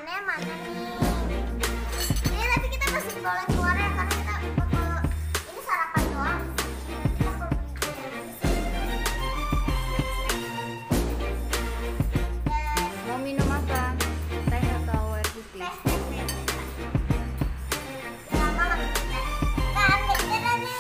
makannya mana nih? Ini tapi kita masih boleh keluar ya karena kita bakal ini sarapan doang. Kita perlu Mau minum apa? Teh atau air putih? lama nggak minum teh. Kami kita jatuh.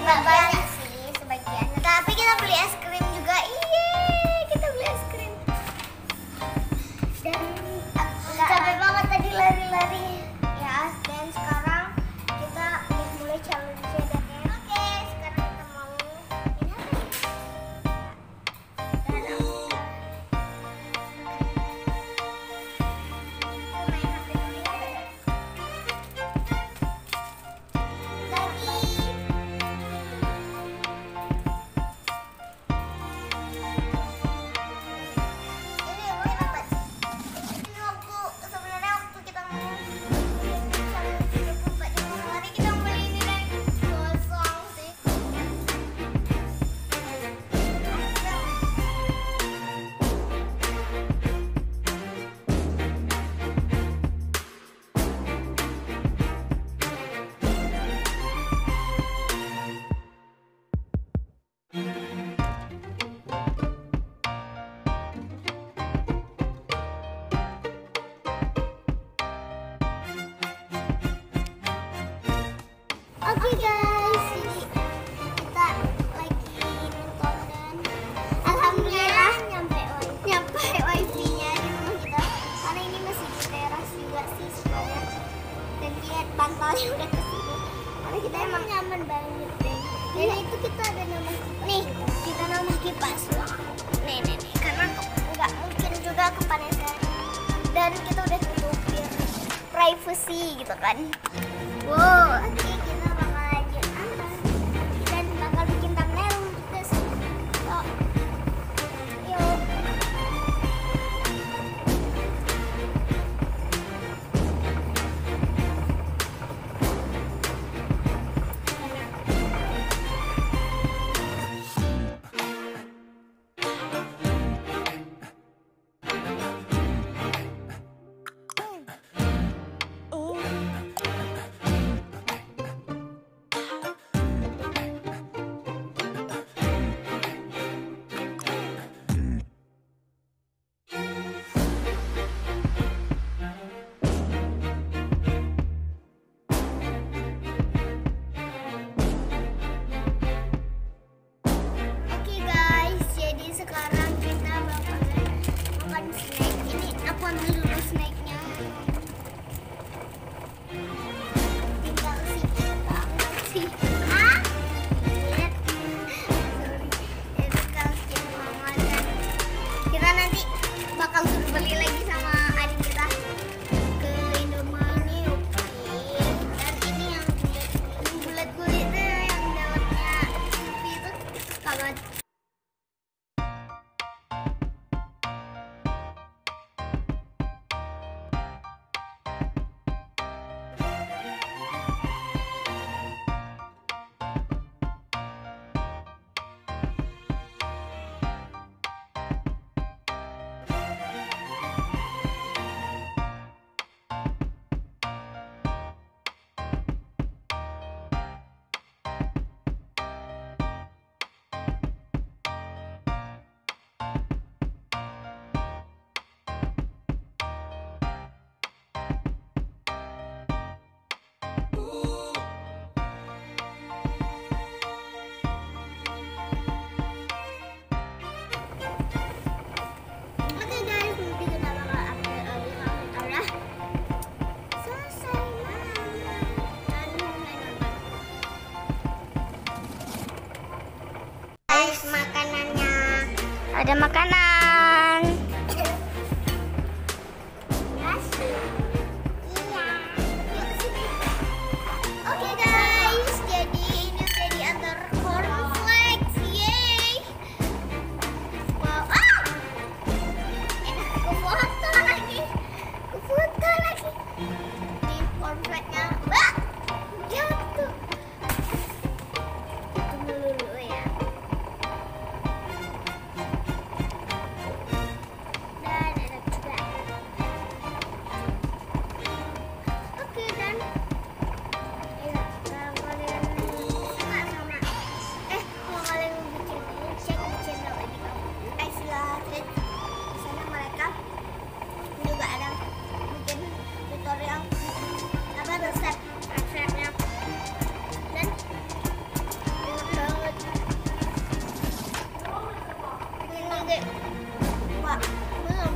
Nggak banyak sih sebagian, tapi kita beli es krim juga. Kita beli es krim dan capek banget tadi lari-lari ya. Dan sekarang kita mulai challenge-nya dan oke, sekarang kita mau ini apa nih? Dan aku main HP dulu ya. Oke guys, jadi kita lagi nonton dan alhamdulillah nyampe wifi-nya di rumah kita. Karena ini masih di teras juga sih sebenarnya. Dan lihat bantalnya udah kesini. Karena kita emang nyaman banget deh. Dan itu kita ada nama nih, kita nama kipas. Nih. Karena nggak mungkin juga kepanasan. Dan kita udah tutup biar privacy gitu kan. Wow, oke, kita bakal lanjut dan bakal bikin thumbnail terus. Yuk. Ada makanan. Oke guys, jadi ini udah diantar cornflakes, yeay. Wow, enak, kefoto lagi. Ini cornflakesnya, jatuh. Tunggu dulu ya. Dan enak juga. Oke, dan ya, kalau kalian suka sama kalau kalian mau bikin ini, cek di channel ini silahkan di sana mereka juga ada bikin tutorial resep resepnya dan enak banget. Bikin lagi. Wah, belum.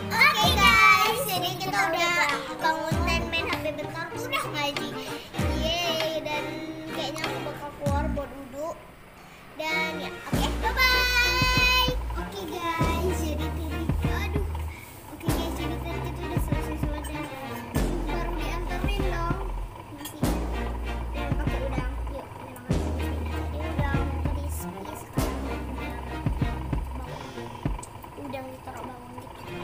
Oke guys, jadi kita udah bangun dan main HP bentar, udah ngaji. Yeay, dan kayaknya aku bakal keluar buat duduk. Dan ya, oke, bye-bye. Oke guys, jadi tadi, oke guys, jadi tadi kita udah selesai sholat dan baru diantarin dong. Masih dan pakai udang. Yuk, kita makan tadi udang crispy sekarang udang ditaruh bangun gitu.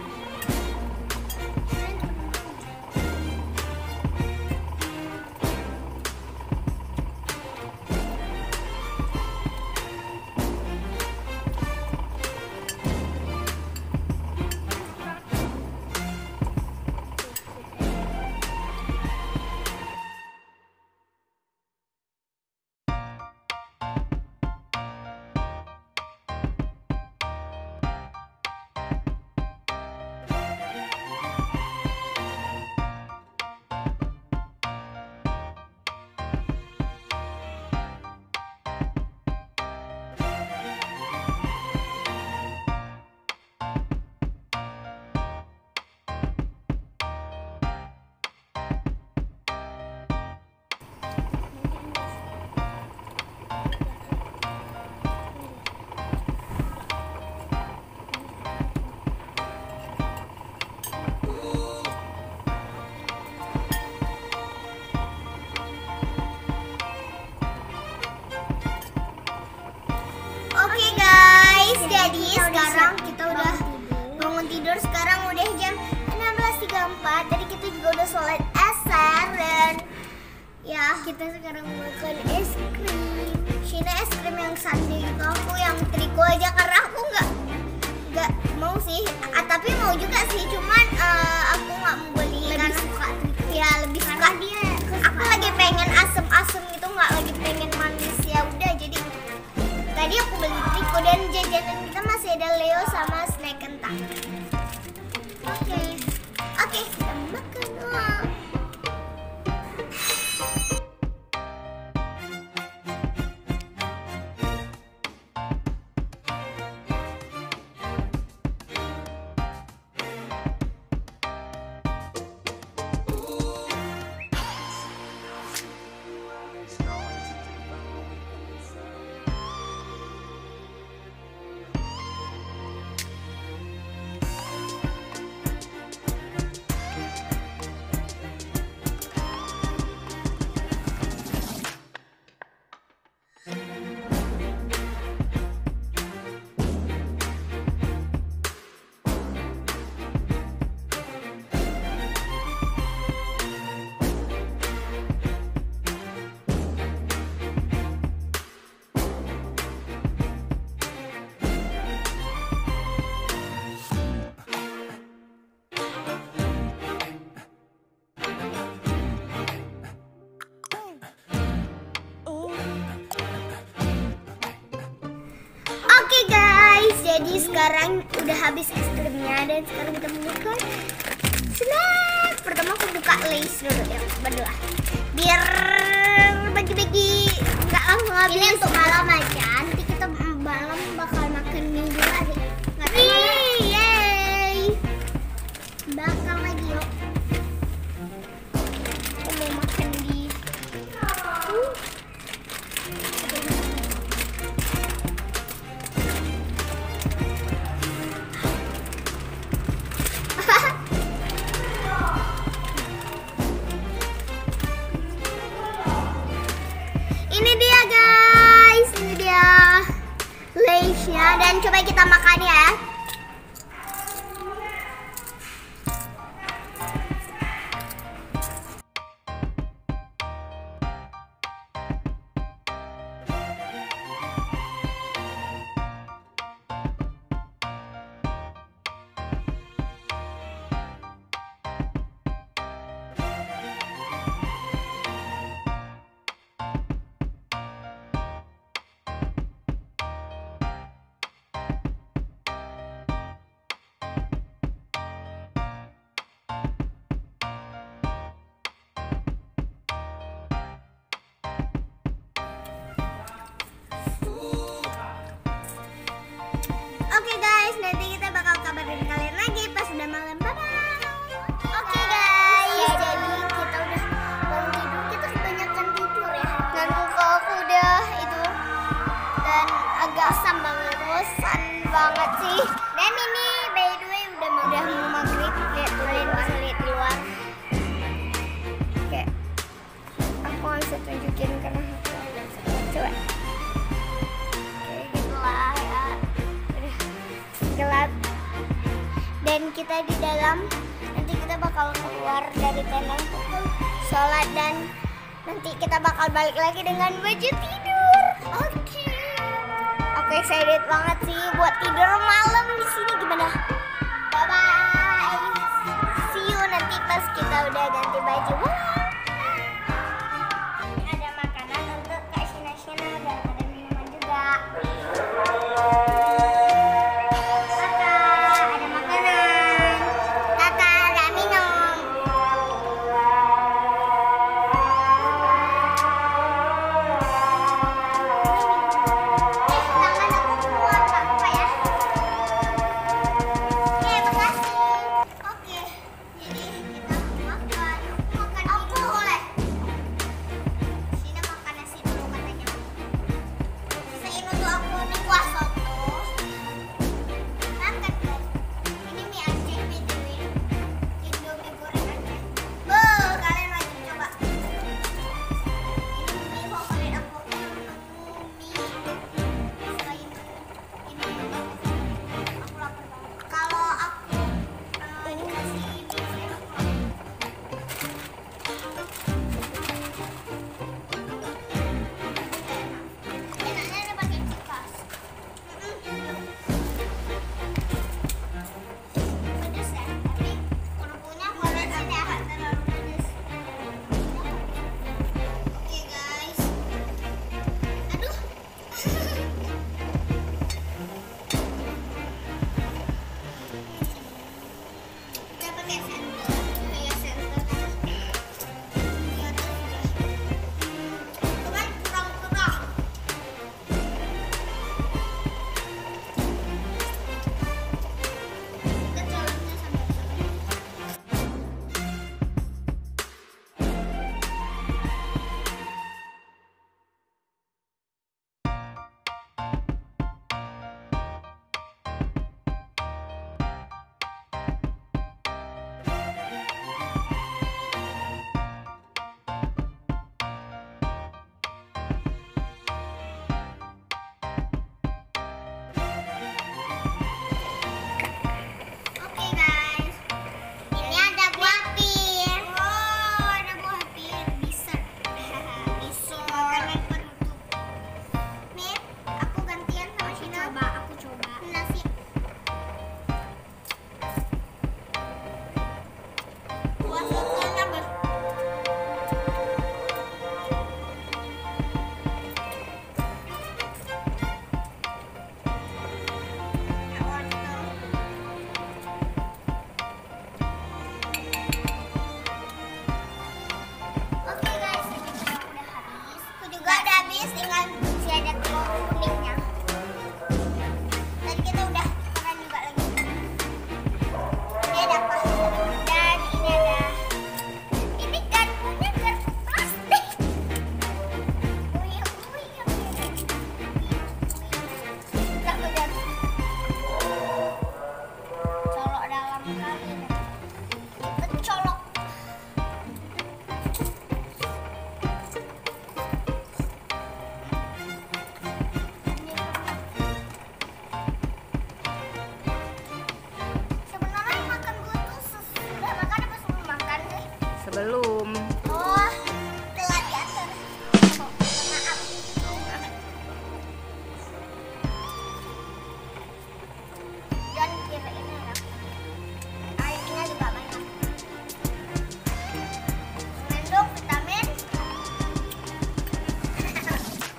Oke guys, jadi sekarang kita udah bangun tidur. Sekarang udah jam 16.34. Tadi kita juga udah sholat asar dan ya kita sekarang makan es krim. Shina es krim yang sundae gitu. Aku yang triko aja karena aku nggak mau sih. Tapi mau juga sih, cuman aku nggak mau beli karena suka triko. Ya lebih suka dia. Aku lagi pengen asem-asem gitu, nggak lagi pengen manis. Ya udah, jadi tadi aku beli triko dan jajanan kita masih ada Leo sama snack kentang. Oke, kita makan. Ini sekarang udah habis es krimnya dan sekarang kita mau makan snack. Pertama aku buka lace dulu ya, berdua. Biar bagi-bagi nggak langsung habis. Ini untuk malam aja. Nanti kita malam bakal makan mie juga deh. Yeay. Bakal lagi yuk. Aku mau makan di. Ini dia guys, ini dia lace-nya dan coba kita makan ya. Oke guys, nanti kita bakal kabarin kalian lagi pas udah malam. Bye bye. Oke guys, jadi kita udah bangun tidur. Kita kebanyakan tidur ya. Dan muka aku udah itu dan agak asam banget, bosan banget sih. Dan ini by the way udah mau maghrib. Lihat tuh, kalian bisa lihat di luar. Oke, aku nggak bisa tunjukin karena aku agak sakit. Coba. Kayak gitulah ya. Gelap dan kita di dalam. Nanti kita bakal keluar dari tenda sholat dan nanti kita bakal balik lagi dengan baju tidur. Oke. Aku excited banget sih buat tidur malam di sini. Gimana? Bye bye. See you nanti pas kita udah ganti baju. Ada makanan untuk Kak Shina dan ada minuman juga.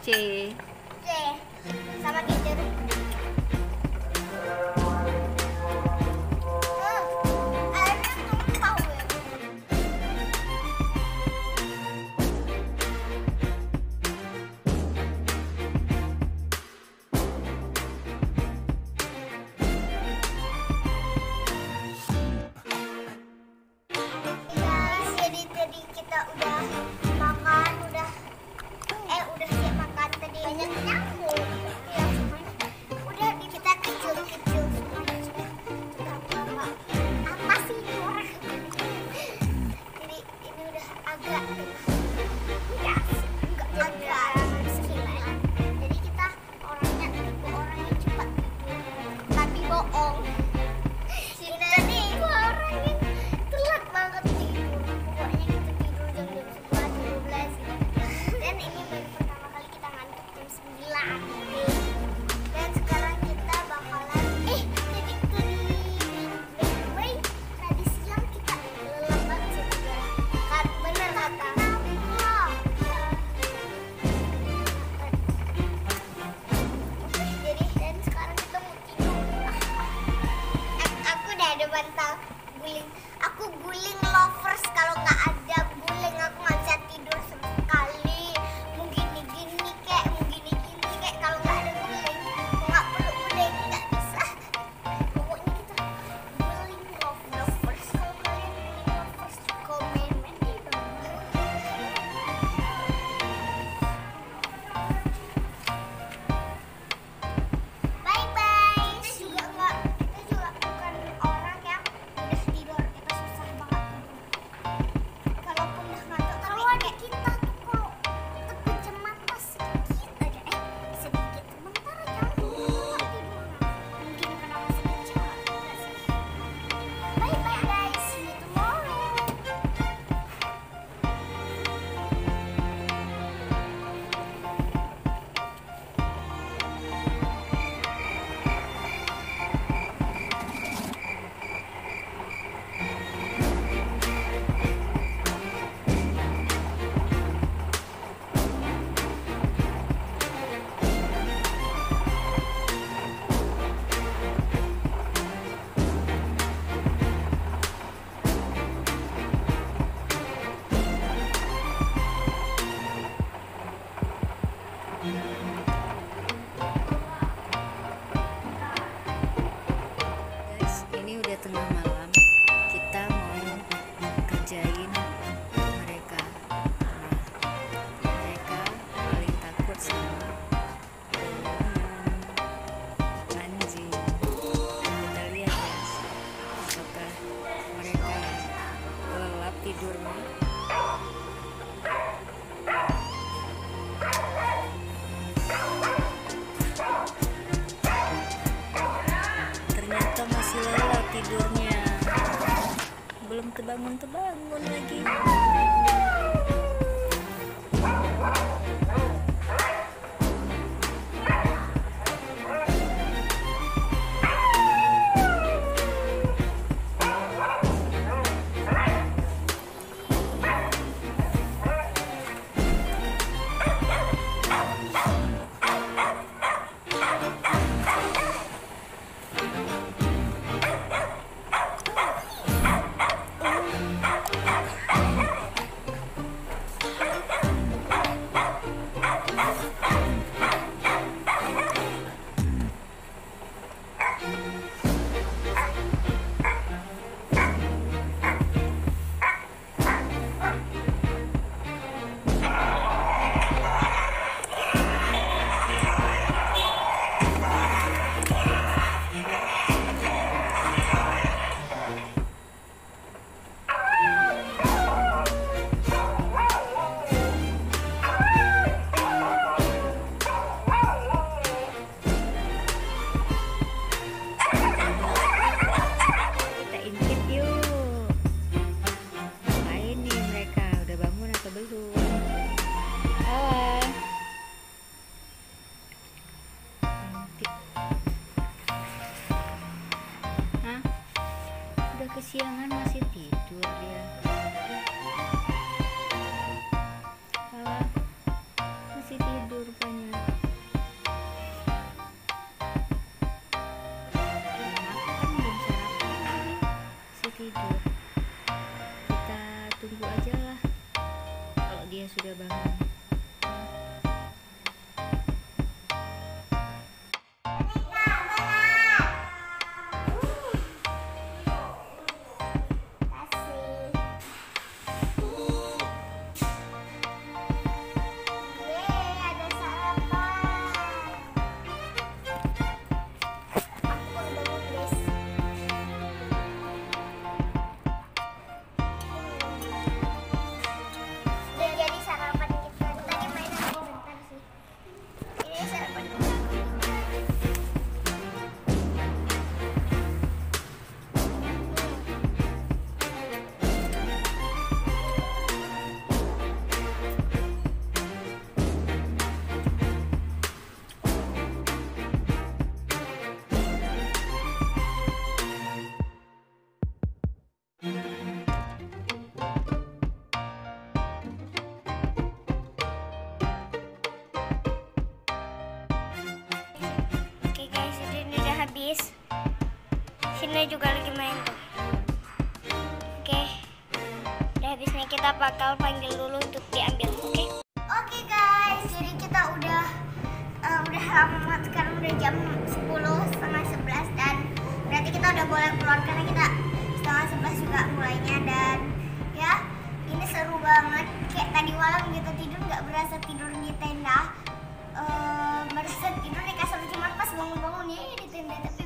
C. C. Sama gigit. Airnya tumpah gue. Guys, jadi tadi kita udah makan, udah siap makan tadi. Banyak nyamuk. Ya, udah kita kecil-kecil semuanya sudah apa sih ini orang? Jadi ini udah agak ya, agak 9. Jadi kita orangnya tipe orang yang cepat tidur, tapi bohong. Kita nih orang yang telat banget tidur. Pokoknya kita tidur jam 11, 12 gitu. Dan ini baru pertama kali kita ngantuk jam 9. Dan sekarang kita bakalan tadi by the way, tadi siang kita lelap banget sih tidur. Kan bener kata. Jadi dan sekarang kita mau tidur. Aku udah ada bantal guling. Aku guling lovers. Kalau nggak ada guling aku nggak bisa tidur sama sekali. Mau gini-gini kek, mau gini-gini kek. Kalau nggak ada guling, nggak perlu guling, nggak bisa. Pokoknya kita guling lovers. Kalau kalian guling lovers, komen di bawah. Bye bye. Kita juga bukan orang yang udah tidur. Kita susah banget tidur. Kalaupun udah ngantuk, kalau ada kita tuh kalau kepejam mata sedikit aja, sedikit sebentar aja nggak tidur. Mungkin karena masih kecil. Bye bye guys. See you tomorrow. Guys, ini udah tengah malam. Kita mau kerjain mereka. Nah, mereka paling takut sama anjing. Kita lihat guys, apakah mereka lelap tidurnya. Ternyata masih lelap tidurnya, belum terbangun lagi. kesiangan masih tidur dia. Malah masih tidur rupanya. tidur. Kita tunggu aja lah kalau dia sudah bangun. Shina juga lagi main tuh. Oke, udah habisnya kita bakal panggil dulu untuk diambil. Oke guys, jadi kita udah lama, sekarang udah jam 10, setengah 11 dan berarti kita udah boleh keluar karena kita setengah 11 juga mulainya. Dan ya ini seru banget, kayak tadi malam gitu tidur nggak berasa tidur di tenda, berasa tidur di kasur, cuma pas bangun-bangun ya di tenda. Tapi